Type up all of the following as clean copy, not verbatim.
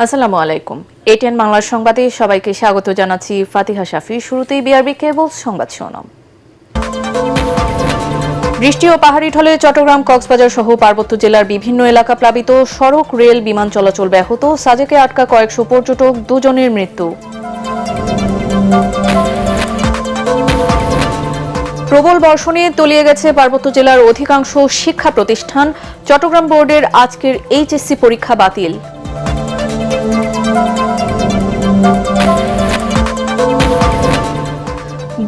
আসসালামু আলাইকুম। এটিএন বাংলার সংবাদে সবাইকে স্বাগত জানাচ্ছি ফাতিহা শাফি। শুরুতেই বিআরবি কেবলস সংবাদ শিরোনাম। বৃষ্টি ও পাহাড়ি ঢলে চট্টগ্রাম, কক্সবাজার সহ পার্বত্য জেলার বিভিন্ন এলাকা প্লাবিত, সড়ক, রেল, বিমান চলাচল ব্যাহত, সাজেকে আটকা কয়েকশো পর্যটক, 2 জনের মৃত্যু। প্রবল বর্ষণে তলিয়ে গেছে পার্বত্য জেলার অধিকাংশ শিক্ষা প্রতিষ্ঠান, চট্টগ্রাম বোর্ডের আজকের এইচএসসি পরীক্ষা বাতিল।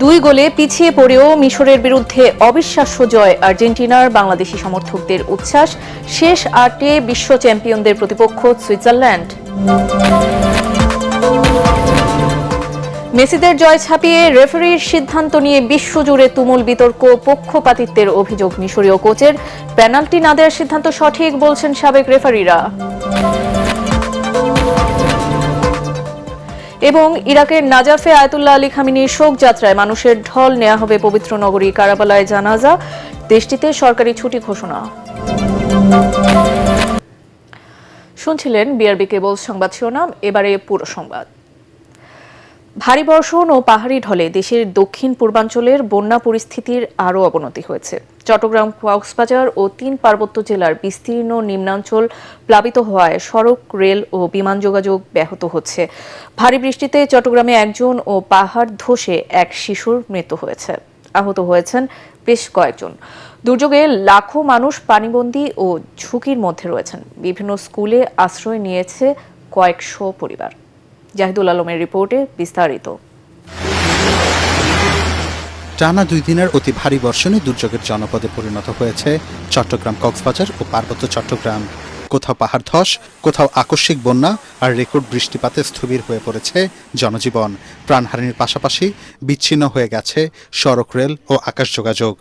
2 গোলে পিছিয়ে পড়েও মিশরের বিরুদ্ধে অবিশ্বাস্য জয় আর্জেন্টিনার, বাংলাদেশি সমর্থকদের উচ্ছ্বাস। শেষ 8-এ বিশ্ব চ্যাম্পিয়নদের প্রতিপক্ষ সুইজারল্যান্ড। মেসিদের জয় ছাপিয়ে রেফারির সিদ্ধান্ত নিয়ে বিশ্বজুড়ে তুমুল বিতর্ক, পক্ষপাতিত্বের অভিযোগ মিশরীয় কোচের। পেনাল্টি না দেওয়ার সিদ্ধান্ত সঠিক বলছেন সাবেক রেফারিরা। এবং ইরাকের নাজাফে আয়াতুল্লাহ আলী খামিনির শোকযাত্রায় মানুষের ঢল, নেওয়া হবে পবিত্র নগরী কারবালায় জানাজা। দেশটিতে সরকারি ছুটি ঘোষণা। শুনছিলেন বিআরবি কেবল সংবাদ শিরোনাম, এবারে পুরো সংবাদ। ভারী বর্ষণ ও পাহাড়ি ঢলে দেশের দক্ষিণ পূর্বাঞ্চলের বন্যা পরিস্থিতির আরও অবনতি হয়েছে। চট্টগ্রাম, কক্সবাজার ও 3 পার্বত্য জেলার বিস্তীর্ণ নিম্নাঞ্চল প্লাবিত হওয়ায় সড়ক, রেল ও বিমান যোগাযোগ ব্যাহত হচ্ছে। ভারী বৃষ্টিতে চট্টগ্রামে 1 জন ও পাহাড় ধসে 1 শিশুর মৃত্যু হয়েছে। আহত হয়েছেন বেশ কয়েকজন। দুর্যোগে লাখো মানুষ পানিবন্দী ও ঝুঁকির মধ্যে রয়েছেন। বিভিন্ন স্কুলে আশ্রয় নিয়েছে কয়েকশো পরিবার। জাহিদুল আলমের রিপোর্টে বিস্তারিত। টানা 2 দিনের অতি ভারী বর্ষণে দুর্যোগের জনপদে পরিণত হয়েছে চট্টগ্রাম, কক্সবাজার ও পার্বত্য চট্টগ্রাম। কোথাও পাহাড় ধস, কোথাও আকস্মিক বন্যা আর রেকর্ড বৃষ্টিপাতে স্থবির হয়ে পড়েছে জনজীবন। প্রাণহানির পাশাপাশি বিচ্ছিন্ন হয়ে গেছে সড়ক, রেল ও আকাশ যোগাযোগ।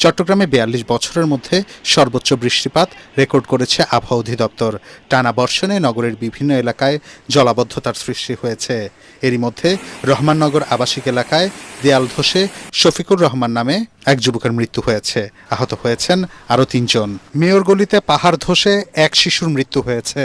চট্টগ্রামে 42 বছরের মধ্যে সর্বোচ্চ বৃষ্টিপাত রেকর্ড করেছে আবহাওয়া অধিদপ্তর। টানা বর্ষণে নগরের বিভিন্ন এলাকায় জলাবদ্ধতার সৃষ্টি হয়েছে। এরই মধ্যে রহমাননগর আবাসিক এলাকায় দেয়াল ধসে শফিকুর রহমান নামে এক যুবকের মৃত্যু হয়েছে। আহত হয়েছেন আরও 3 জন। মেয়রগলিতে পাহাড় ধসে 1 শিশুর মৃত্যু হয়েছে।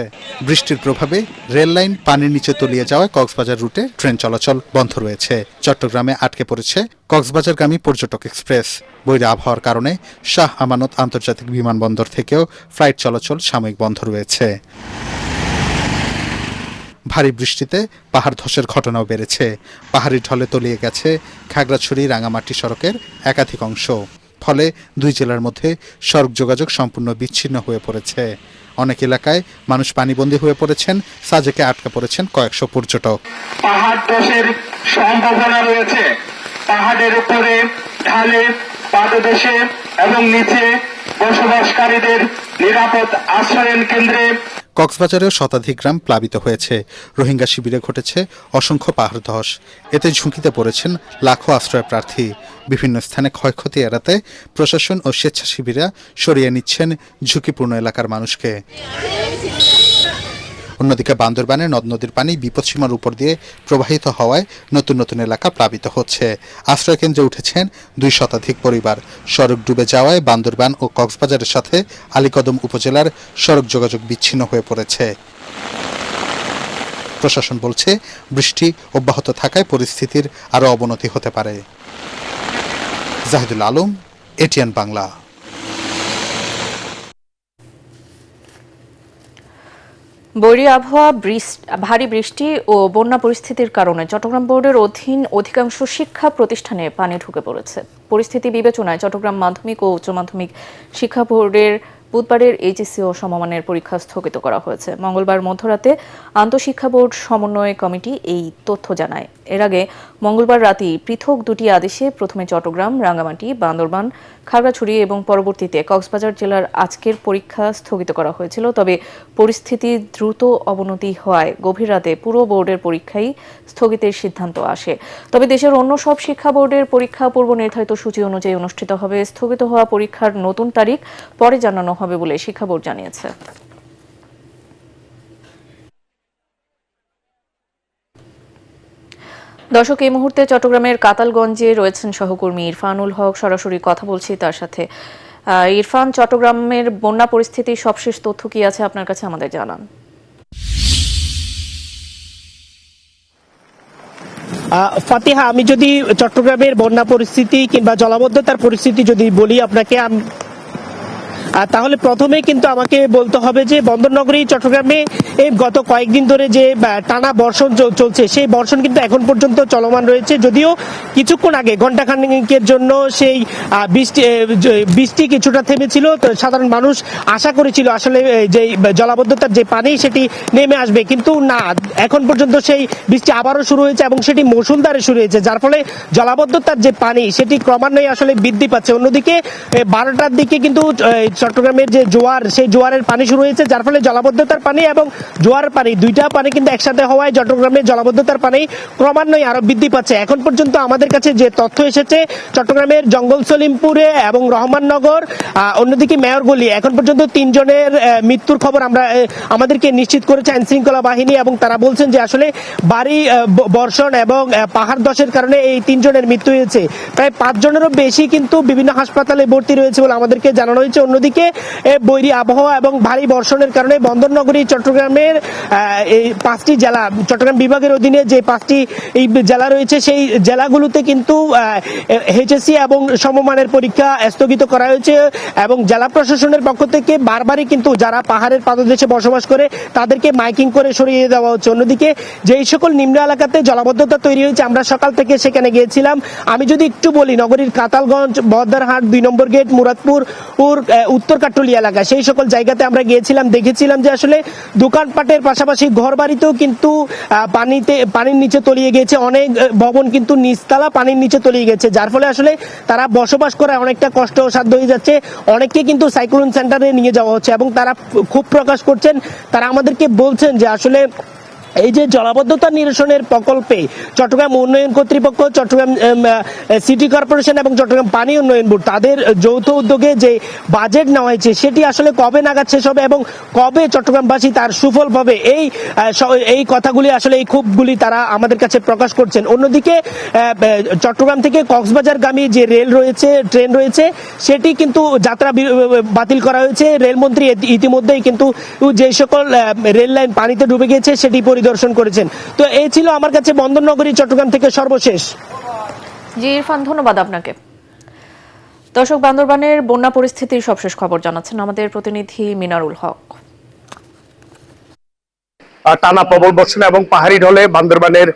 বৃষ্টির প্রভাবে রেল লাইন পানির নিচে তলিয়ে যাওয়ায় কক্সবাজার রুটে ট্রেন চলাচল বন্ধ রয়েছে। চট্টগ্রামে আটকে পড়েছে কক্সবাজারগামী পর্যটক এক্সপ্রেস। বৈরী আবহাওয়ার কারণে শাহ আমানত আন্তর্জাতিক বিমানবন্দর থেকেও ফ্লাইট চলাচল সাময়িক বন্ধ রয়েছে। ভারী বৃষ্টিতে পাহাড় ধসের ঘটনাও বেড়েছে। পাহাড়ি ঢলে তলিয়ে গেছে খাগড়াছড়ি রাঙামাটি সড়কের একাধিক অংশ। ফলে 2 জেলার মধ্যে সড়ক যোগাযোগ সম্পূর্ণ বিচ্ছিন্ন হয়ে পড়েছে। অনেক এলাকায় মানুষ পানিবন্দী হয়ে পড়েছেন। সাজেকে আটকা পড়েছেন কয়েকশো পর্যটক। পাহাড় ধসের সম্ভাবনা রয়েছে। পাহাড়ের উপরে, ঢালে, পাদদেশে এবং নিচে বসবাসকারীদের নিরাপদ আশ্রয়ন কেন্দ্রে। কক্সবাজারেও শতাধিক গ্রাম প্লাবিত হয়েছে। রোহিঙ্গা শিবিরে ঘটেছে অসংখ্য পাহাড় ধস। এতে ঝুঁকিতে পড়েছেন লাখো আশ্রয় প্রার্থী। বিভিন্ন স্থানে ক্ষয়ক্ষতি এড়াতে প্রশাসন ও স্বেচ্ছাসেবীরা সরিয়ে নিচ্ছেন ঝুঁকিপূর্ণ এলাকার মানুষকে। অন্যদিকে বান্দরবানে নদ নদীর পানি বিপদসীমার উপর দিয়ে প্রবাহিত হওয়ায় নতুন নতুন এলাকা প্লাবিত হচ্ছে। আশ্রয়কেন্দ্রে উঠেছেন 2 শতাধিক পরিবার। সড়ক ডুবে যাওয়ায় বান্দরবান ও কক্সবাজারের সাথে আলীকদম উপজেলার সড়ক যোগাযোগ বিচ্ছিন্ন হয়ে পড়েছে। প্রশাসন বলছে, বৃষ্টি অব্যাহত থাকায় পরিস্থিতির আরও অবনতি হতে পারে। জাহিদুল আলম, এটিএন বাংলা। বৈরী আবহাওয়া, ভারী বৃষ্টি ও বন্যা পরিস্থিতির কারণে চট্টগ্রাম বোর্ডের অধীন অধিকাংশ শিক্ষা প্রতিষ্ঠানে পানি ঢুকে পড়েছে। পরিস্থিতি বিবেচনায় চট্টগ্রাম মাধ্যমিক ও উচ্চ মাধ্যমিক শিক্ষা বোর্ডের বুধবারের এইচএসসি ও সমমানের পরীক্ষা স্থগিত করা হয়েছে। মঙ্গলবার মধ্যরাতে আন্তঃশিক্ষা বোর্ড সমন্বয় কমিটি এই তথ্য জানায়। এর আগে মঙ্গলবার রাতেই পৃথক 2টি আদেশে প্রথমে চট্টগ্রাম, রাঙ্গামাটি, বান্দরবান, খাগড়াছড়ি এবং পরবর্তীতে কক্সবাজার জেলার আজকের পরীক্ষা স্থগিত করা হয়েছিল। তবে পরিস্থিতি দ্রুত অবনতি হওয়ায় গভীর রাতে পুরো বোর্ডের পরীক্ষাই স্থগিতের সিদ্ধান্ত আসে। তবে দেশের অন্য সব শিক্ষা বোর্ডের পরীক্ষা পূর্ব নির্ধারিত সূচি অনুযায়ী অনুষ্ঠিত হবে। স্থগিত হওয়া পরীক্ষার নতুন তারিখ পরে জানানো হবে বলে শিক্ষা বোর্ড জানিয়েছে। দর্শক, এই মুহূর্তে চট্টগ্রামের কাতালগঞ্জে রয়েছেন সহকর্মী ইরফানুল হক। সরাসরি কথা বলছি তার সাথে। ইরফান, চট্টগ্রামের বন্যা পরিস্থিতির সবশেষ তথ্য কি আছে আপনার কাছে আমাদের জানান। ফাতিহা, আমি যদি চট্টগ্রামের বন্যা পরিস্থিতি কিংবা জলাবদ্ধতার পরিস্থিতি যদি বলি আপনাকে, তাহলে প্রথমে কিন্তু আমাকে বলতে হবে যে বন্দরনগরী চট্টগ্রামে এই গত কয়েকদিন ধরে যে টানা বর্ষণ চলছে, সেই বর্ষণ কিন্তু এখন পর্যন্ত চলমান রয়েছে। যদিও কিছুক্ষণ আগে ঘণ্টাখানেকের জন্য সেই বৃষ্টি কিছুটা থেমেছিল, তো সাধারণ মানুষ আশা করেছিল আসলে যে জলাবদ্ধতার যে পানি সেটি নেমে আসবে, কিন্তু না, এখন পর্যন্ত সেই বৃষ্টি আবারও শুরু হয়েছে এবং সেটি মুষলধারে শুরু হয়েছে, যার ফলে জলাবদ্ধতার যে পানি সেটি ক্রমান্বয়ে আসলে বৃদ্ধি পাচ্ছে। অন্যদিকে 12টার দিকে কিন্তু চট্টগ্রামের যে জোয়ার, সেই জোয়ারের পানি শুরু হয়েছে, যার ফলে জলাবদ্ধতার পানি এবং জোয়ারের পানি দুইটা পানি কিন্তু একসাথে হওয়ায় চট্টগ্রামের জলাবদ্ধতার পানি ক্রমান্বয়ে আরো বৃদ্ধি পাচ্ছে। এখন পর্যন্ত আমাদের কাছে যে তথ্য এসেছে, চট্টগ্রামের জঙ্গল সলিমপুরে এবং রহমাননগর, অন্যদিকে মেয়রগলি, এখন পর্যন্ত 3 জনের মৃত্যুর খবর আমাদেরকে নিশ্চিত করেছে আইন শৃঙ্খলা বাহিনী, এবং তারা বলছেন যে আসলে ভারী বর্ষণ এবং পাহাড় ধসের কারণে এই 3 জনের মৃত্যু হয়েছে। প্রায় 5 জনেরও বেশি কিন্তু বিভিন্ন হাসপাতালে ভর্তি রয়েছে বলে আমাদেরকে জানানো হয়েছে। অন্যদিকে বৈরী আবহাওয়া এবং ভারী বর্ষণের কারণে বন্দরনগরী চট্টগ্রামের এই 5টি জেলা, চট্টগ্রাম বিভাগের অধীনে যে 5টি এই জেলা রয়েছে, সেই জেলাগুলোতে কিন্তু এইচএসসি এবং সমমানের পরীক্ষা স্থগিত করা হয়েছে, এবং জেলা প্রশাসনের পক্ষ থেকে বারবারই কিন্তু যারা পাহাড়ের পাদদেশে বসবাস করে তাদেরকে মাইকিং করে সরিয়ে দেওয়া হচ্ছে। অন্যদিকে যেই সকল নিম্ন এলাকাতে জলাবদ্ধতা তৈরি হয়েছে, আমরা সকাল থেকে সেখানে গিয়েছিলাম। আমি যদি একটু বলি, নগরীর কাতালগঞ্জ, বহদ্দারহাট, 2 নম্বর গেট, মুরাদপুর, উত্তর কাট্টলি এলাকা, সেই সকল জায়গাতে আমরা গিয়েছিলাম, দেখেছিলাম যে আসলে দোকানপাটের পাশাপাশি ঘর বাড়িতেও কিন্তু পানির নিচে তলিয়ে গেছে। অনেক ভবন কিন্তু নিচতলা পানির নিচে তলিয়ে গেছে, যার ফলে আসলে তারা বসবাস করা অনেকটা কষ্টসাধ্য হয়ে যাচ্ছে। অনেককে কিন্তু সাইক্লোন সেন্টারে নিয়ে যাওয়া হচ্ছে, এবং তারা ক্ষোভ প্রকাশ করছেন। তারা আমাদেরকে বলছেন যে আসলে এই যে জলাবদ্ধতা নিরসনের প্রকল্পে চট্টগ্রাম উন্নয়ন কর্তৃপক্ষ, চট্টগ্রাম সিটি কর্পোরেশন এবং চট্টগ্রাম পানি উন্নয়ন বোর্ড, তাদের যৌথ উদ্যোগে যে বাজেট নেওয়া হয়েছে সেটি আসলে কবে নাগাদ শেষ হবে এবং কবে চট্টগ্রামবাসী তার সুফল পাবে, এই কথাগুলি আসলে, এই ক্ষোভগুলি তারা আমাদের কাছে প্রকাশ করছেন। অন্যদিকে চট্টগ্রাম থেকে কক্সবাজারগামী যে ট্রেন রয়েছে, সেটি কিন্তু যাত্রা বাতিল করা হয়েছে। রেলমন্ত্রী ইতিমধ্যেই কিন্তু যে সকল রেল লাইন পানিতে ডুবে গেছে সেটি পরিদর্শন করেছেন। তো এই ছিল আমার কাছে বন্দরনগরী চট্টগ্রাম থেকে সর্বশেষ। জি ইরফান, ধন্যবাদ আপনাকে। দর্শক, বান্দরবানের বন্যা পরিস্থিতির সবশেষ খবর জানাচ্ছেন আমাদের প্রতিনিধি মিনারুল হক। টানা প্রবল বর্ষণ এবং পাহাড়ি ঢলে বান্দরবানের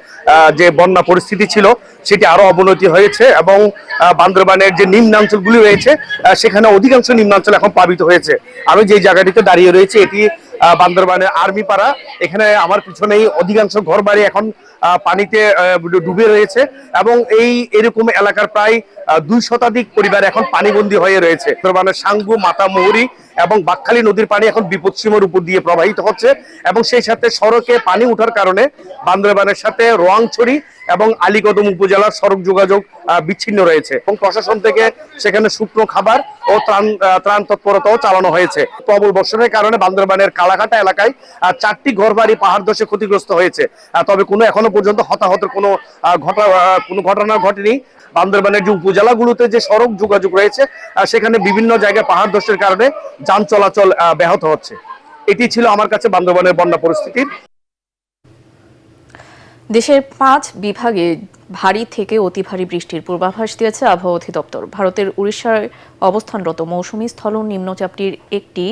যে বন্যা পরিস্থিতি ছিল সেটি আরো অবনতি হয়েছে, এবং বান্দরবানের যে নিম্নাঞ্চলগুলি রয়েছে সেখানে অধিকাংশ নিম্নাঞ্চল এখন প্লাবিত হয়েছে। আমি যে জায়গাটিতে দাঁড়িয়ে রয়েছে এটি বান্দরবানের আর্মি পাড়া। এখানে আমার পিছনেই অধিকাংশ ঘরবাড়ি এখন পানিতে ডুবে রয়েছে, এবং এরকম এলাকার প্রায় 2 শতাধিক পরিবার এখন পানিবন্দী হয়ে রয়েছে। বান্দরবানের সাঙ্গু, মাতামুহুরী এবং বাকখালী নদীর পানি এখন বিপদসীমার উপর দিয়ে প্রবাহিত হচ্ছে, এবং সেই সাথে সড়কে পানি ওঠার কারণে বান্দরবানের সাথে রোয়াংছড়ি এবং আলীকদম উপজেলার সড়ক যোগাযোগ বিচ্ছিন্ন রয়েছে, এবং প্রশাসন থেকে সেখানে শুকনো খাবার ও ত্রাণ তৎপরতাও চালানো হয়েছে। প্রবল বর্ষণের কারণে বান্দরবানের কালাঘাটা এলাকায় 4টি ঘরবাড়ি পাহাড় ধসে ক্ষতিগ্রস্ত হয়েছে, তবে এখনো পর্যন্ত হতাহতের কোনো ঘটনা ঘটেনি। বান্দরবানের যে উপজেলাগুলোতে যে সড়ক যোগাযোগ রয়েছে সেখানে বিভিন্ন জায়গায় পাহাড় ধসের কারণে যান চলাচল ব্যাহত হচ্ছে। এটি ছিল আমার কাছে বান্দরবানের বন্যা পরিস্থিতির। দেশের 5 বিভাগে ভারী থেকে অতি ভারী বৃষ্টির পূর্বাভাস দিয়েছে আবহাওয়া অধিদপ্তর। ভারতের উড়িষ্যায় অবস্থানরত মৌসুমী স্থলন নিম্নচাপটির একটি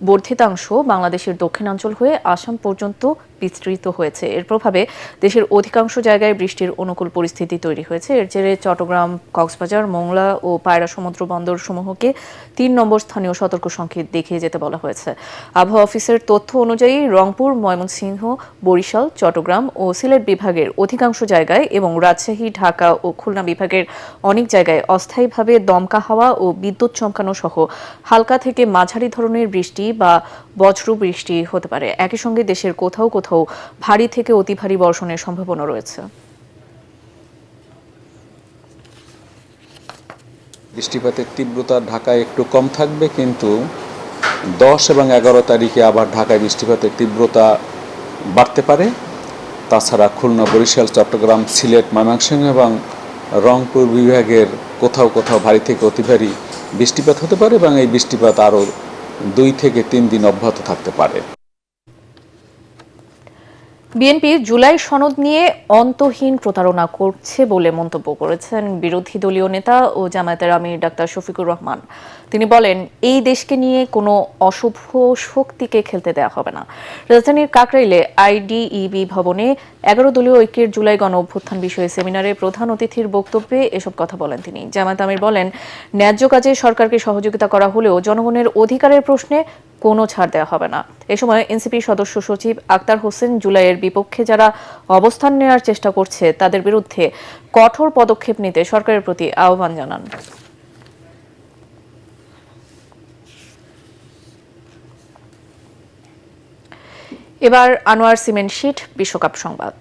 বর্ধিতাংশ বাংলাদেশের দক্ষিণাঞ্চল হয়ে আসাম পর্যন্ত বিস্তৃত হয়েছে। এর প্রভাবে দেশের অধিকাংশ জায়গায় বৃষ্টির অনুকূল পরিস্থিতি তৈরি হয়েছে। এর জেরে চট্টগ্রাম, কক্সবাজার, মোংলা ও পায়রা সমুদ্র বন্দর সমূহকে 3 নম্বর স্থানীয় সতর্ক সংকেত দেখিয়ে যেতে বলা হয়েছে। আবহাওয়া অফিসের তথ্য অনুযায়ী রংপুর, ময়মনসিংহ, বরিশাল, চট্টগ্রাম ও সিলেট বিভাগের অধিকাংশ জায়গায় এবং রাজশাহী, ঢাকা ও খুলনা বিভাগের অনেক জায়গায় অস্থায়ীভাবে দমকা হাওয়া ও বিদ্যুৎ চমকানো সহ হালকা থেকে মাঝারি ধরনের বৃষ্টি বা বজ্র বৃষ্টি হতে পারে। একই সঙ্গে দেশের কোথাও কোথাও ভারী থেকে অতি ভারী বর্ষণের সম্ভাবনা রয়েছে। বৃষ্টিপাতের তীব্রতা ঢাকায় একটু কম থাকবে, কিন্তু 10 এবং 11 তারিখে আবার ঢাকায় বৃষ্টিপাতের তীব্রতা বাড়তে পারে। তাছাড়া খুলনা, বরিশাল, চট্টগ্রাম, সিলেট, ময়মনসিংহ এবং রংপুর বিভাগের কোথাও কোথাও ভারী থেকে অতি ভারী বৃষ্টিপাত হতে পারে এবং এই বৃষ্টিপাত আরও 2 থেকে 3 দিন অব্যাহত থাকতে পারে। বিএনপি জুলাই সনদ নিয়ে অন্তহীন প্রতারণা করছে বলে মন্তব্য করেছেন বিরোধী দলীয় নেতা ও জামায়াতের আমির ডাক্তার শফিকুর রহমান। তিনি বলেন, এই দেশকে নিয়ে কোনো অশুভ শক্তিকে খেলতে দেওয়া হবে না। রাজধানীর কাকরাইলে আইডিইবি ভবনে 11 দলীয় ঐক্যের জুলাই গণ অভ্যুত্থান বিষয়ে সেমিনারে প্রধান অতিথির বক্তব্যে এসব কথা বলেন তিনি। জামায়াত আমির বলেন, ন্যায্য কাজে সরকারকে সহযোগিতা করা হলেও জনগণের অধিকারের প্রশ্নে কোনো ছাড় দেওয়া হবে না। এ সময় এনসিপি সদস্য সচিব আক্তার হোসেন জুলাইয়ের বিপক্ষে যারা অবস্থান নেওয়ার চেষ্টা করছে তাদের বিরুদ্ধে কঠোর পদক্ষেপ নিতে সরকারের প্রতি আহ্বান জানান। এবার আনোয়ার সিমেন্ট শিট বিশ্বকাপ সংবাদ।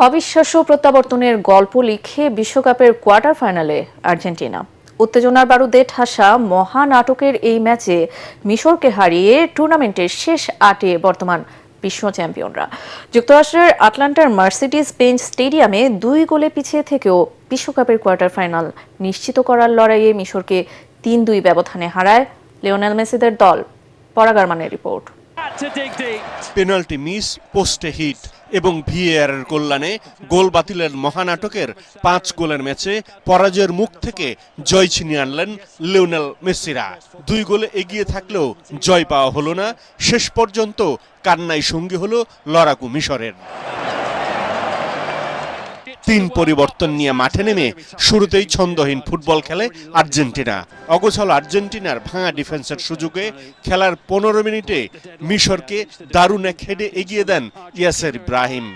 অবিশ্বাস্য প্রত্যাবর্তনের গল্প লিখে বিশ্বকাপের কোয়ার্টার ফাইনালে আর্জেন্টিনা। উত্তেজনার বারুদে ঠাসা মহানাটকের এই ম্যাচে মিশরকে হারিয়ে টুর্নামেন্টের শেষ 8-এ বর্তমান বিশ্ব চ্যাম্পিয়নরা। যুক্তরাষ্ট্রের আটলান্টার মার্সিডিজ বেঞ্চ স্টেডিয়ামে 2 গোলে পিছিয়ে থেকেও বিশ্বকাপের কোয়ার্টার ফাইনাল নিশ্চিত করার লড়াইয়ে মিশরকে 3-2 ব্যবধানে হারায় লিওনেল মেসিদের দল। পরাগারমানের রিপোর্ট। পেনাল্টি মিস, পোস্টে হিট এবং ভিএআর এর কল্যাণে গোল বাতিলের মহানাটকের 5 গোলের ম্যাচে পরাজয়ের মুখ থেকে জয় ছিনিয়ে আনলেন লিওনেল মেসিরা। 2 গোলে এগিয়ে থাকলেও জয় পাওয়া হলো না। শেষ পর্যন্ত কান্নায় সঙ্গী হলো লড়াকু মিশরের। 3 পরিবর্তন নিয়ে মাঠে নেমে শুরুতেই ছন্দহীন ফুটবল খেলে আর্জেন্টিনা। অগোছাল আর্জেন্টিনার ভাঙা ডিফেন্সের সুযোগে খেলার 15 মিনিটে মিশরকে দারুণ এক হেডে এগিয়ে দেন ইয়াসের ইব্রাহিম।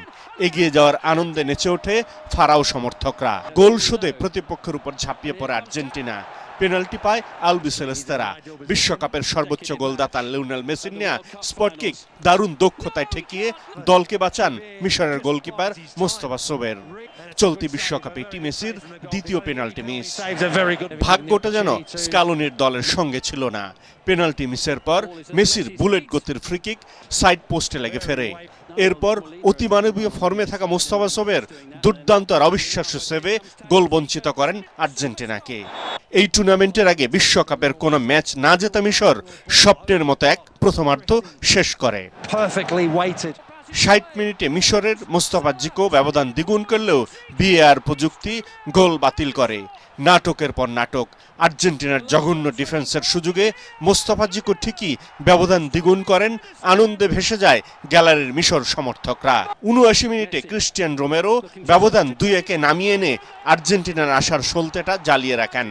এগিয়ে যাওয়ার আনন্দে নেচে ওঠে ফারাও সমর্থকরা। গোল শোধে প্রতিপক্ষের উপর ঝাঁপিয়ে পড়ে আর্জেন্টিনা। পেনাল্টি পায় আলবিসেলেস্তেরা। বিশ্বকাপের সর্বোচ্চ গোলদাতা লিওনেল মেসির নেয়া স্পট কিক দারুণ দক্ষতায় ঠেকিয়ে দলকে বাঁচান মিশরের গোলকিপার মোস্তফা সোবের। চলতি বিশ্বকাপে মেসির দ্বিতীয় পেনাল্টি মিস। ভাগ্যটা যেন স্কালোনির দলের সঙ্গে ছিল না। পেনাল্টি মিসের পর মেসির বুলেট গতির ফ্রি কিক সাইড পোস্টে লেগে ফেরে। এরপর অতিমানবীয় ফর্মে থাকা মোস্তফা সোবের দুর্দান্ত আর অবিশ্বাস্য সেভে গোল বঞ্চিত করেন আর্জেন্টিনাকে। এই টুর্নামেন্টের আগে বিশ্বকাপের কোনো ম্যাচ না জেতা মিশর স্বপ্নের মতো এক প্রথমার্ধ শেষ করে। 60 মিনিটে মিশরের মোস্তফা জিকো ব্যবধান দ্বিগুণ করলেও ভিএআর প্রযুক্তি গোল বাতিল করে। নাটকের পর নাটক। আর্জেন্টিনার জঘন্য ডিফেন্সের সুযোগে মোস্তফা জিকো ঠিকই ব্যবধান দ্বিগুণ করেন। আনন্দে ভেসে যায় গ্যালারির মিশর সমর্থকরা। 79 মিনিটে ক্রিস্টিয়ান রোমেরো ব্যবধান 2-1 নামিয়ে এনে আর্জেন্টিনার আশার সলতেটা জ্বালিয়ে রাখেন।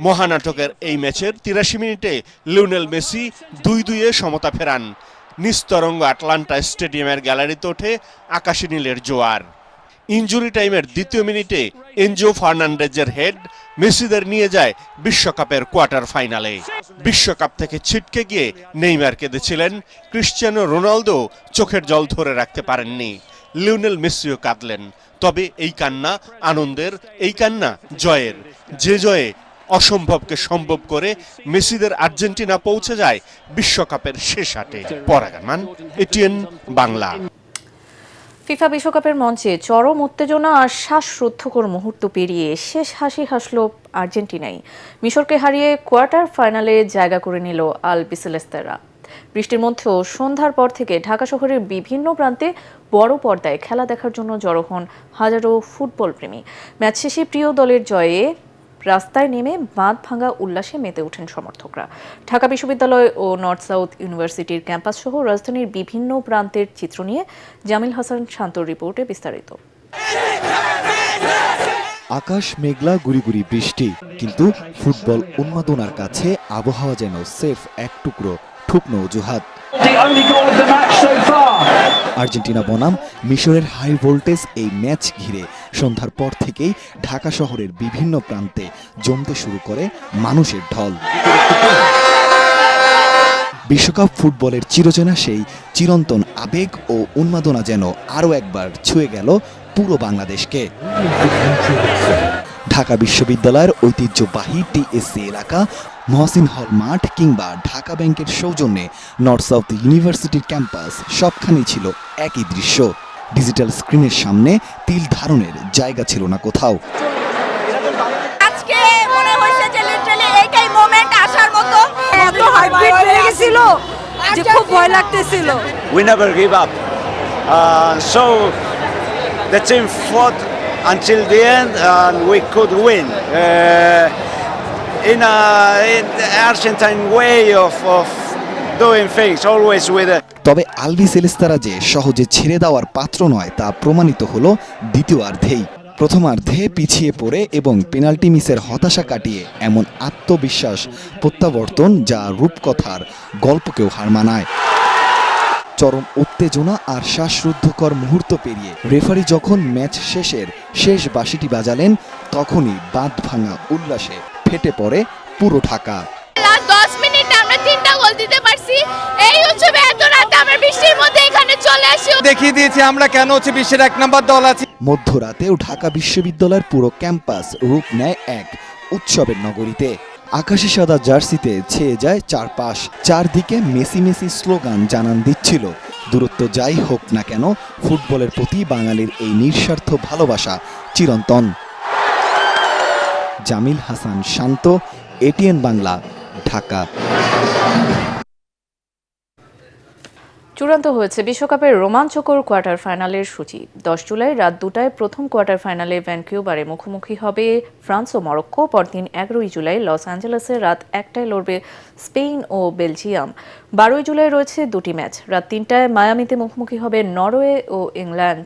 মহানাটকের এই ম্যাচের 83 মিনিটে লিওনেল মেসি 2-2 সমতা ফেরান। নিস্তরঙ্গ আটলান্টা স্টেডিয়ামের গ্যালারিতে ওঠে আকাশী নীলের জোয়ার। ইনজুরি টাইমের 2 মিনিটে এনজো ফার্নান্ডেজের হেড মেসিদের নিয়ে যায় বিশ্বকাপের কোয়ার্টার ফাইনালে। বিশ্বকাপ থেকে ছিটকে গিয়ে নেইমার কেঁদেছিলেন। ক্রিস্টিয়ানো রোনালদো চোখের জল ধরে রাখতে পারেননি। লিওনেল মেসিও কাঁদলেন। তবে এই কান্না আনন্দের, এই কান্না জয়ের। যে জয়ে অসম্ভবকে সম্ভব করে মেসিদের আর্জেন্টিনা পৌঁছে যায় বিশ্বকাপের শেষ 8-এ। পরাগারমান, এটিএন বাংলা। ফিফা বিশ্বকাপের মঞ্চে চরম উত্তেজনা আর শ্বাসরুদ্ধকর মুহূর্ত পেরিয়ে শেষ হাসি হাসল আর্জেন্টিনাই। মিশরকে হারিয়ে কোয়ার্টার ফাইনালে জায়গা করে নিল আলবিসেলেস্তেরা। বৃষ্টির মধ্যেও সন্ধ্যার পর থেকে ঢাকা শহরের বিভিন্ন প্রান্তে বড় পর্দায় খেলা দেখার জন্য জড়ো হন হাজারো ফুটবল প্রেমী। ম্যাচ শেষে প্রিয় দলের জয়ে রাস্তায় নেমে বাঁধ ভাঙা উল্লাসে মেতে ওঠেন সমর্থকরা। ঢাকা বিশ্ববিদ্যালয় ও নর্থ সাউথ ইউনিভার্সিটির ক্যাম্পাস সহ রাজধানীর বিভিন্ন প্রান্তের চিত্র নিয়ে জামিল হাসান শান্তর রিপোর্টে বিস্তারিত। আকাশ মেঘলা, গুড়ি বৃষ্টি, কিন্তু ফুটবল উন্মাদনার কাছে আবহাওয়া যেন সেফ এক টুকরো ঠুকনো অজুহাত। আর্জেন্টিনা বনাম মিশরের হাই ভোল্টেজ এই ম্যাচ ঘিরে সন্ধ্যার পর থেকেই ঢাকা শহরের বিভিন্ন প্রান্তে জমতে শুরু করে মানুষের ঢল। বিশ্বকাপ ফুটবলের চিরচেনা সেই চিরন্তন আবেগ ও উন্মাদনা যেন আরও একবার ছুঁয়ে গেল পুরো বাংলাদেশকে। ঢাকা বিশ্ববিদ্যালয়ের ঐতিহ্যবাহী টিএসসি এলাকা, মহসিন হল মাঠ কিংবা ঢাকা ব্যাংকের সৌজন্যে নর্থ সাউথ ইউনিভার্সিটির ক্যাম্পাস সবখানেই ছিল একই দৃশ্য। ডিজিটাল স্ক্রিনের সামনে তিল ধারণের জায়গা ছিল না কোথাও। আজকে মনে হয়েছে যে লিটারালি এইটাই মোমেন্ট আসার মতো। এত হার্টবিট বেড়ে গেছিল যে খুব ভয় লাগতেছিল। We never give up. So the team fought until the end and we could win. In the Argentine way of doing things, always with a তবে আলভি সেলেস্তারা যে সহজে ছেড়ে দেওয়ার পাত্র নয় তা প্রমাণিত হলো দ্বিতীয়ার্ধেই। প্রথমার্ধে পিছিয়ে পড়ে এবং পেনাল্টি মিসের হতাশা কাটিয়ে এমন আত্মবিশ্বাস প্রত্যাবর্তন যা রূপকথার গল্পকেও হার মানায়। চরম উত্তেজনা আর শ্বাসরুদ্ধকর মুহূর্ত পেরিয়ে রেফারি যখন ম্যাচ শেষের শেষ বাঁশিটি বাজালেন, তখনই বাঁধ ভাঙা উল্লাসে ফেটে পড়ে পুরো ঢাকা। লাস্ট 10 মিনিটে আমরা 3টা গোল দিতে পারছি। এই উৎসবে এত রাতে আমরা বৃষ্টির মধ্যে এখানে চলে আসি। দেখিয়ে দিয়েছি আমরা কেন বিশ্বের 1 নম্বর দল আছি। মধ্যরাতেও ঢাকা বিশ্ববিদ্যালয়ের পুরো ক্যাম্পাস রূপ নেয় এক উৎসবের নগরীতে। আকাশি সাদা জার্সিতে ছেয়ে যায় চারপাশ, চারদিকে মেসি মেসি স্লোগান জানান দিচ্ছিল দূরত্ব যাই হোক না কেন ফুটবলের প্রতি বাঙালির এই নিঃস্বার্থ ভালোবাসা চিরন্তন। জামিল হাসান শান্ত, এটিএন বাংলা, ঢাকা। চূড়ান্ত হয়েছে বিশ্বকাপের রোমাঞ্চকর কোয়ার্টার ফাইনালের সূচি। 10 জুলাই রাত 2টায় প্রথম কোয়ার্টার ফাইনালে ভ্যানকিউভারে মুখোমুখি হবে ফ্রান্স ও মরক্কো। পরদিন 11 জুলাই লস অ্যাঞ্জেলেসে রাত 1টায় লড়বে স্পেন ও বেলজিয়াম। 12 জুলাই রয়েছে দুটি ম্যাচ। রাত 3টায় মায়ামিতে মুখোমুখি হবে নরওয়ে ও ইংল্যান্ড।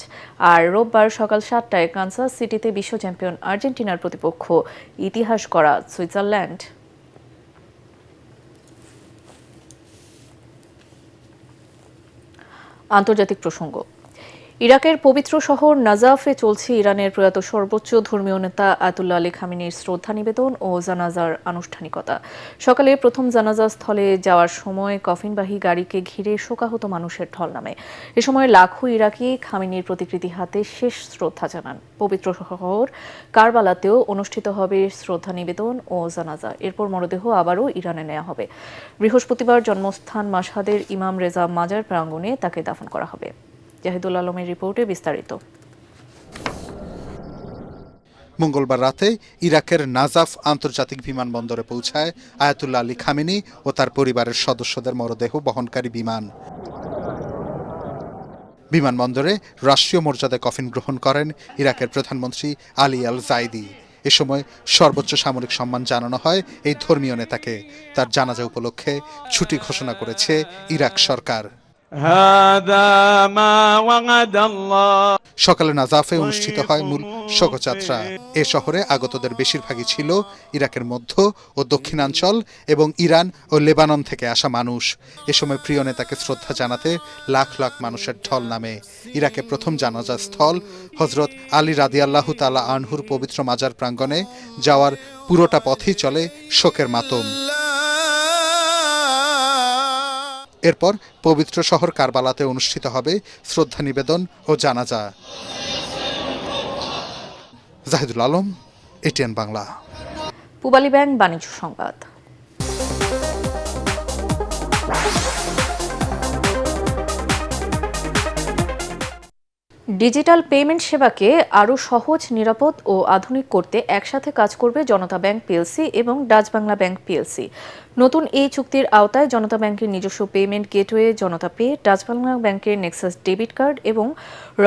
আর রোববার সকাল 7টায় কানসাস সিটিতে বিশ্ব চ্যাম্পিয়ন আর্জেন্টিনার প্রতিপক্ষ ইতিহাস গড়া সুইজারল্যান্ড। আন্তর্জাতিক প্রসঙ্গ। ইরাকের পবিত্র শহর নাজাফে চলছে ইরানের প্রয়াত সর্বোচ্চ ধর্মীয় নেতা আয়াতুল্লাহ আলী খামেনির শ্রদ্ধা নিবেদন ও জানাজার আনুষ্ঠানিকতা। সকালে প্রথম জানাজা স্থলে যাওয়ার সময় কফিনবাহী গাড়িকে ঘিরে শোকাহত মানুষের ঢল নামে। এ সময় লাখো ইরাকি খামেনির প্রতিকৃতি হাতে শেষ শ্রদ্ধা জানান। পবিত্র শহর কারবালাতেও অনুষ্ঠিত হবে শ্রদ্ধা নিবেদন ও জানাজা। এরপর মরদেহ আবারও ইরানে নেওয়া হবে। বৃহস্পতিবার জন্মস্থান মাশহাদের ইমাম রেজা মাজার প্রাঙ্গণে তাকে দাফন করা হবে। জাহিদুল আলমের রিপোর্টে বিস্তারিত। মঙ্গলবার রাতে ইরাকের নাজাফ আন্তর্জাতিক বিমানবন্দরে পৌঁছায় আয়াতুল্লাহ আলী খামেনি ও তার পরিবারের সদস্যদের মরদেহ বহনকারী বিমান। বিমানবন্দরে রাষ্ট্রীয় মর্যাদায় কফিন গ্রহণ করেন ইরাকের প্রধানমন্ত্রী আলী আল জাইদি। এ সময় সর্বোচ্চ সামরিক সম্মান জানানো হয় এই ধর্মীয় নেতাকে। তার জানাজা উপলক্ষে ছুটি ঘোষণা করেছে ইরাক সরকার। সকালে নাজাফে অনুষ্ঠিত হয় মূল শোভাযাত্রা। এ শহরে আগতদের বেশিরভাগই ছিল ইরাকের মধ্য ও দক্ষিণাঞ্চল এবং ইরান ও লেবানন থেকে আসা মানুষ। এ সময় প্রিয় নেতাকে শ্রদ্ধা জানাতে লাখ লাখ মানুষের ঢল নামে। ইরাকে প্রথম জানাজা স্থল হজরত আলী রাদিয়াল্লাহু তাআলা আনহুর পবিত্র মাজার প্রাঙ্গণে যাওয়ার পুরোটা পথেই চলে শোকের মাতম। এরপর পবিত্র শহর কারবালাতে অনুষ্ঠিত হবে শ্রদ্ধা নিবেদন ও জানাজা। জাহিদুল আলম, এটিএন বাংলা। পূবালী ব্যাংক বাণিজ্য সংবাদ। ডিজিটাল পেমেন্ট সেবাকে আরও সহজ, নিরাপদ ও আধুনিক করতে একসাথে কাজ করবে জনতা ব্যাংক পিএলসি এবং ডাচ বাংলা ব্যাংক পিএলসি। নতুন এই চুক্তির আওতায় জনতা ব্যাংকের নিজস্ব পেমেন্ট গেটওয়ে জনতা পে, ডাচ বাংলা ব্যাংকের নেক্সাস ডেবিট কার্ড এবং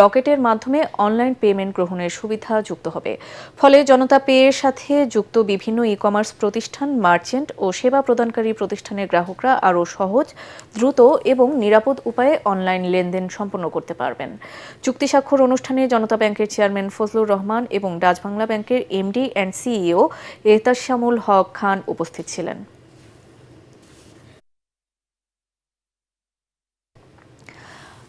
রকেটের মাধ্যমে অনলাইন পেমেন্ট গ্রহণের সুবিধা যুক্ত হবে। ফলে জনতা পে এর সাথে যুক্ত বিভিন্ন ই কমার্স প্রতিষ্ঠান, মার্চেন্ট ও সেবা প্রদানকারী প্রতিষ্ঠানের গ্রাহকরা আরও সহজ, দ্রুত এবং নিরাপদ উপায়ে অনলাইন লেনদেন সম্পন্ন করতে পারবেন। চুক্তি স্বাক্ষর অনুষ্ঠানে জনতা ব্যাংকের চেয়ারম্যান ফজলুর রহমান এবং ডাচ বাংলা ব্যাংকের এমডি অ্যান্ড সিইও এহতাশামুল হক খান উপস্থিত ছিলেন।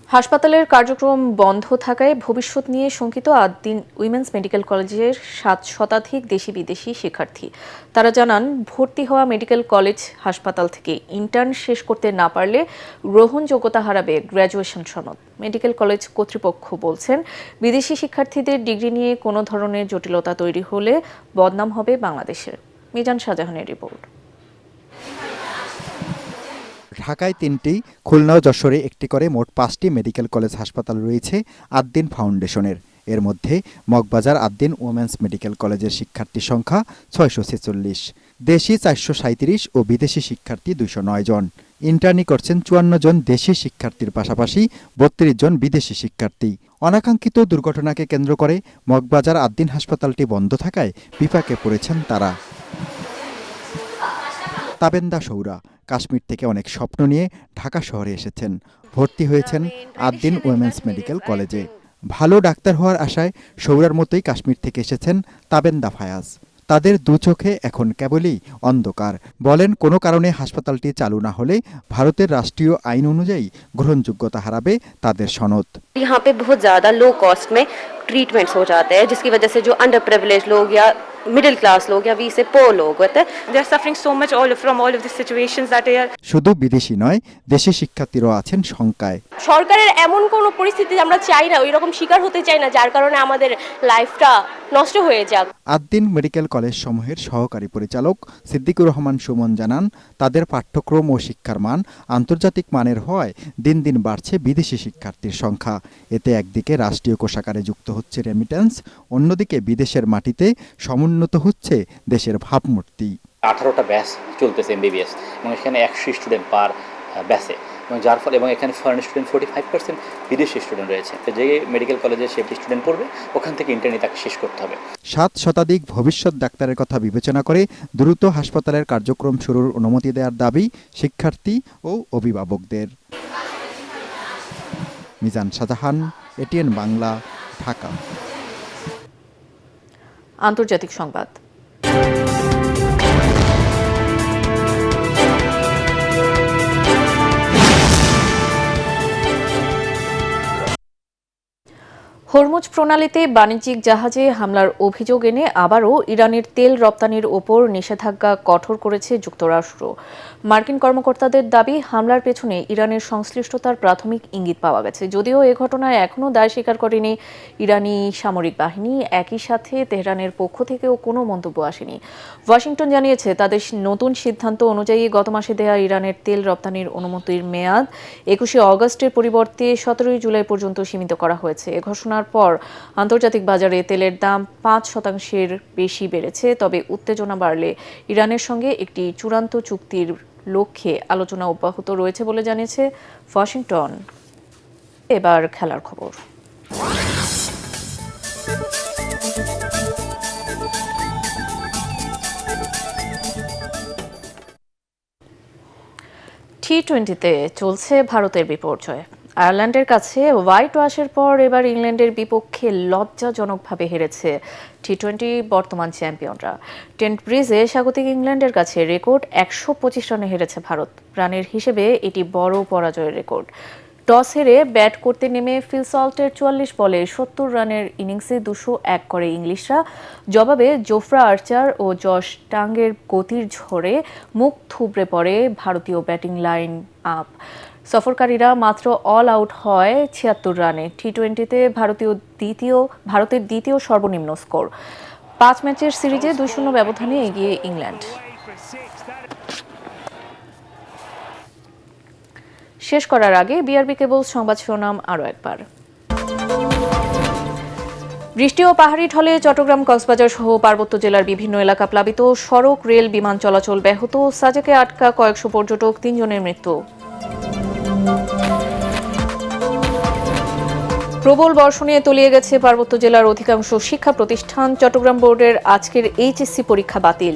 হাসপাতালের কার্যক্রম বন্ধ থাকায় ভবিষ্যৎ নিয়ে শঙ্কিত আদ্দিন উইমেন্স মেডিকেল কলেজের 7 শতাধিক দেশি বিদেশি শিক্ষার্থী। তারা জানান, ভর্তি হওয়া মেডিকেল কলেজ হাসপাতাল থেকে ইন্টার্ন শেষ করতে না পারলে গ্রহণযোগ্যতা হারাবে গ্র্যাজুয়েশন সনদ। মেডিকেল কলেজ কর্তৃপক্ষ বলছেন, বিদেশি শিক্ষার্থীদের ডিগ্রি নিয়ে কোনো ধরনের জটিলতা তৈরি হলে বদনাম হবে বাংলাদেশের। মিজান শাহজাহানের রিপোর্ট। ঢাকায় 3টি, খুলনা ও যশোরে একটি করে মোট 5টি মেডিকেল কলেজ হাসপাতাল রয়েছে আদ্দিন ফাউন্ডেশনের। এর মধ্যে মগবাজার আদ্দিন ওমেন্স মেডিকেল কলেজের শিক্ষার্থী সংখ্যা 646, দেশি 437 ও বিদেশি শিক্ষার্থী 209 জন। ইন্টার্নি করছেন 54 জন দেশি শিক্ষার্থীর পাশাপাশি 32 জন বিদেশি শিক্ষার্থী। অনাকাঙ্ক্ষিত দুর্ঘটনাকে কেন্দ্র করে মগবাজার আদ্দিন হাসপাতালটি বন্ধ থাকায় বিপাকে পড়েছেন তারা। তাবেন্দা সৌরা কাশ্মীর থেকে অনেক স্বপ্ন নিয়ে ঢাকা শহরে এসেছেন, ভর্তি হয়েছেন আদ্দিন ওমেন্স মেডিকেল কলেজে। ভালো ডাক্তার হওয়ার আশায় সৌরার মতোই কাশ্মীর থেকে এসেছেন তাবেন্দা ফায়াজ। তাদের দু চোখে এখন কেবলই অন্ধকার। বলেন, কোনো কারণে হাসপাতালটি চালু না হলে ভারতের রাষ্ট্রীয় আইন অনুযায়ী গ্রহণযোগ্যতা হারাবে তাদের সনদ। यहाँ पे बहुत ज़्यादा लो कॉस्ट में ट्रीटमेंट्स हो जाते हैं, जिसकी वजह से जो अंडर प्रिविलेज लोग या मिडिल क्लास लोग या वी से पोर लोग होते हैं, they are suffering so much from all of this situations that are. শুধু বিদেশি নয়, দেশি শিক্ষার্থীরাও আছেন শঙ্কায়। সরকারের এমন কোনো পরিস্থিতি আমরা চাই না, ওই রকম শিকার হতে চাই না যার কারণে আমাদের লাইফটা নষ্ট হয়ে যাক। আদ্দিন মেডিকেল কলেজ সমূহের সহকারী পরিচালক সিদ্দিকুর রহমান সুমন জানান, তাদের পাঠ্যক্রম ও শিক্ষার মান আন্তর্জাতিক মানের হওয়ায় দিন দিন বাড়ছে বিদেশি শিক্ষার্থীর সংখ্যা। এতে একদিকে রাষ্ট্রীয় কোষাগারে যুক্ত হচ্ছে রেমিটেন্স, অন্যদিকে বিদেশের মাটিতে সমুন্নত হচ্ছে দেশের ভাবমূর্তি। 18টা ব্যাচ চলতেছে এমবিবিএস, এবং এখানে 100 স্টুডেন্ট পার ব্যাচে, এবং যার ফলে এবং এখানে ফরেন স্টুডেন্ট 45% বিদেশি স্টুডেন্ট রয়েছে। তো যে মেডিকেল কলেজে সে স্টুডেন্ট পড়বে, ওখান থেকে ইন্টার্নি তাকে শেষ করতে হবে। 7 শতাধিক ভবিষ্যৎ ডাক্তারের কথা বিবেচনা করে দ্রুত হাসপাতালের কার্যক্রম শুরুর অনুমতি দেওয়ার দাবি শিক্ষার্থী ও অভিভাবকদের। মিজান শাহজাহান, এটিএন বাংলা, ঢাকা। আন্তর্জাতিক সংবাদ। হরমুজ প্রণালীতে বাণিজ্যিক জাহাজে হামলার অভিযোগ এনে আবারও ইরানের তেল রপ্তানির ওপর নিষেধাজ্ঞা কঠোর করেছে যুক্তরাষ্ট্র। মার্কিন কর্মকর্তাদের দাবি, হামলার পেছনে ইরানের সংশ্লিষ্টতার প্রাথমিক ইঙ্গিত পাওয়া গেছে। যদিও এ ঘটনায় এখনও দায় স্বীকার করেনি ইরানি সামরিক বাহিনী, একই সাথে তেহরানের পক্ষ থেকেও কোনো মন্তব্য আসেনি। ওয়াশিংটন জানিয়েছে, তাদের নতুন সিদ্ধান্ত অনুযায়ী গত মাসে দেয়া ইরানের তেল রপ্তানির অনুমতির মেয়াদ 21 অগস্টের পরিবর্তে 17 জুলাই পর্যন্ত সীমিত করা হয়েছে। এ ঘোষণার পর আন্তর্জাতিক বাজারে তেলের দাম 5% বেশি বেড়েছে। তবে উত্তেজনা বাড়লে ইরানের সঙ্গে একটি চূড়ান্ত চুক্তির লক্ষ্যে আলোচনা অব্যাহত রয়েছে বলে জানিয়েছে ওয়াশিংটন। এবার খেলার খবর। টি-20তে চলছে ভারতের বিপর্যয়। আয়ারল্যান্ডের কাছে হোয়াইট ওয়াশের পর এবার ইংল্যান্ডের বিপক্ষে লজ্জাজনকভাবে হেরেছে টি-20 বর্তমান চ্যাম্পিয়নরা। টেন্ট ব্রিজে স্বাগতিক ইংল্যান্ডের কাছে রেকর্ড 125 রানে হেরেছে ভারত। রানের হিসেবে এটি বড় পরাজয়ের রেকর্ড। টস হেরে ব্যাট করতে নেমে ফিল সল্টের 44 বলে 70 রানের ইনিংসে 201 করে ইংলিশরা। জবাবে জোফরা আর্চার ও জশ টাঙ্গের গতির ঝড়ে মুখ থুবড়ে পড়ে ভারতীয় ব্যাটিং লাইন আপ। সফরকারীরা মাত্র অল আউট হয় 76 রানে। টি-20তে ভারতের দ্বিতীয় সর্বনিম্ন স্কোর। 5 ম্যাচের সিরিজে 2-0 ব্যবধানে এগিয়ে ইংল্যান্ড। শেষ করার আগে বিআরবি কেবলস সংবাদ শিরোনাম আরও একবার। বৃষ্টি ও পাহাড়ি ঢলে চট্টগ্রাম, কক্সবাজার সহ পার্বত্য জেলার বিভিন্ন এলাকা প্লাবিত, সড়ক, রেল, বিমান চলাচল ব্যাহত। সাজেকে আটকা কয়েকশো পর্যটক, 3 জনের মৃত্যু। প্রবল বর্ষণে তলিয়ে গেছে পার্বত্য জেলার অধিকাংশ শিক্ষা প্রতিষ্ঠান। চট্টগ্রাম বোর্ডের আজকের এইচএসসি পরীক্ষা বাতিল।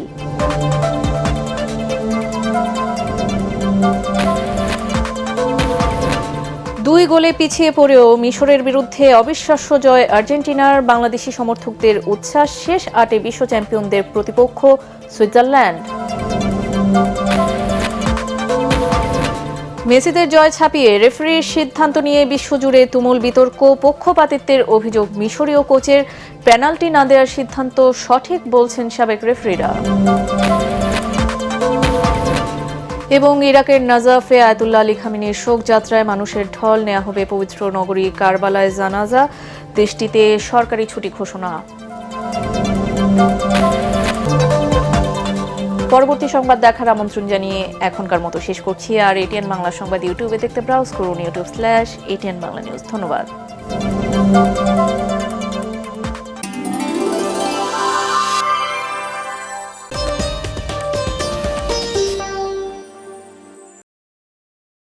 দুই গোলে পিছিয়ে পড়েও মিশরের বিরুদ্ধে অবিশ্বাস্য জয় আর্জেন্টিনার। বাংলাদেশি সমর্থকদের উচ্ছ্বাস। শেষ 8-এ বিশ্ব চ্যাম্পিয়নদের প্রতিপক্ষ সুইজারল্যান্ড। মেসিদের জয় ছাপিয়ে রেফারির সিদ্ধান্ত নিয়ে বিশ্বজুড়ে তুমুল বিতর্ক। পক্ষপাতিত্বের অভিযোগ মিশরীয় কোচের, পেনাল্টি না দেওয়ার সিদ্ধান্ত সঠিক বলছেন সাবেক রেফারিরা। এবং ইরাকের নাজাফে আয়াতুল্লাহ আলী খামেনির শোকযাত্রায় মানুষের ঢল, নেওয়া হবে পবিত্র নগরী কারবালায় জানাজা। দেশটিতে সরকারি ছুটি ঘোষণা। পরবর্তী সংবাদ দেখার আমন্ত্রণ জানিয়ে এখনকার মতো শেষ করছি। আর এটিএন বাংলা সংবাদ ইউটিউবে দেখতে ব্রাউজ করুন youtube.com/ATN Bangla News। ধন্যবাদ।